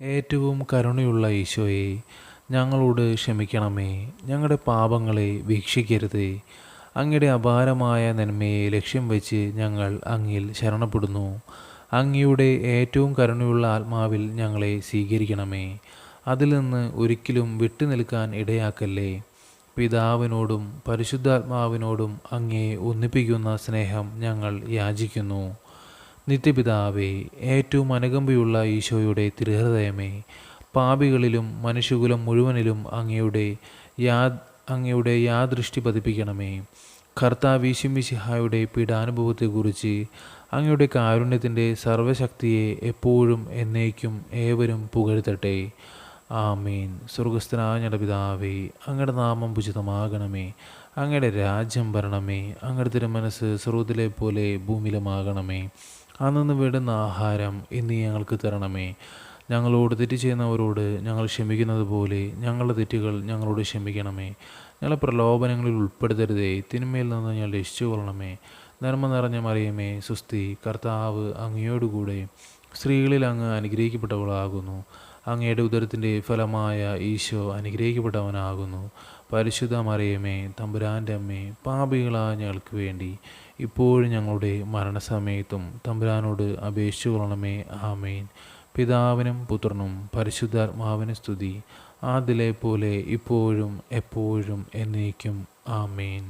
ഏറ്റവും കരുണയുള്ള ഈശോയെ, ഞങ്ങളോട് ക്ഷമിക്കണമേ. ഞങ്ങളുടെ പാപങ്ങളെ വീക്ഷിക്കരുതേ. അങ്ങയുടെ അപാരമായ നന്മയെ ലക്ഷ്യം വെച്ച് ഞങ്ങൾ അങ്ങിൽ ശരണപ്പെടുന്നു. അങ്ങയുടെ ഏറ്റവും കരുണയുള്ള ആത്മാവിൽ ഞങ്ങളെ സ്വീകരിക്കണമേ. അതിൽ നിന്ന് ഒരിക്കലും വിട്ടുനിൽക്കാൻ ഇടയാക്കല്ലേ. പിതാവിനോടും പരിശുദ്ധാത്മാവിനോടും അങ്ങയെ ഒന്നിപ്പിക്കുന്ന സ്നേഹം ഞങ്ങൾ യാചിക്കുന്നു. നിത്യപിതാവേ, ഏറ്റവും അനുകമ്പയുള്ള ഈശോയുടെ തിരുഹൃദയമേ, പാപികളിലും മനുഷ്യകുലം മുഴുവനിലും അങ്ങയുടെ യാദൃഷ്ടി പതിപ്പിക്കണമേ. കർത്താവ് ഈശോമിശിഹായുടെ പീഡാനുഭവത്തെക്കുറിച്ച് അങ്ങയുടെ കാരുണ്യത്തിൻ്റെ സർവ്വശക്തിയെ എപ്പോഴും എന്നേക്കും ഏവരും പുകഴ്ത്തട്ടെ. ആമീൻ. സ്വർഗസ്ഥനായ ഞങ്ങളുടെ പിതാവേ, അങ്ങയുടെ നാമം പൂജിതമാകണമേ. അങ്ങയുടെ രാജ്യം വരണമേ. അങ്ങയുടെ തിരുമനസ്സ് സ്വർഗ്ഗത്തിലെ പോലെ ഭൂമിയിലുമാകണമേ. അന്നു വേണ്ടുന്ന ആഹാരം ഇന്ന് ഞങ്ങൾക്ക് തരണമേ. ഞങ്ങളോട് തെറ്റ് ചെയ്യുന്നവരോട് ഞങ്ങൾ ക്ഷമിക്കുന്നത് പോലെ ഞങ്ങളുടെ തെറ്റുകൾ ഞങ്ങളോട് ക്ഷമിക്കണമേ. ഞങ്ങളെ പ്രലോഭനങ്ങളിൽ ഉൾപ്പെടുത്തരുതേ. തിന്മയിൽ നിന്ന് ഞങ്ങൾ രക്ഷിച്ചു കൊള്ളണമേ. നന്മ നിറഞ്ഞ മറിയമേ, സുസ്തി, കർത്താവ് അങ്ങയോടുകൂടെ സ്ത്രീകളിൽ അങ്ങ് അനുഗ്രഹിക്കപ്പെട്ടവളാകുന്നു. അങ്ങയുടെ ഉദരത്തിൻ്റെ ഫലമായ ഈശോ അനുഗ്രഹിക്കപ്പെട്ടവനാകുന്നു. പരിശുദ്ധ മറിയമേ, തമ്പുരാൻ്റെ അമ്മേ, പാപികളായ ഞങ്ങൾക്ക് വേണ്ടി ഇപ്പോഴും ഞങ്ങളുടെ മരണസമയത്തും തമ്പുരാനോട് അപേക്ഷിച്ചു കൊള്ളണമേ. ആമേൻ. പിതാവിനും പുത്രനും പരിശുദ്ധാത്മാവിനും സ്തുതി, ആദിലെ പോലെ ഇപ്പോഴും എപ്പോഴും എന്നേക്കും. ആമേൻ.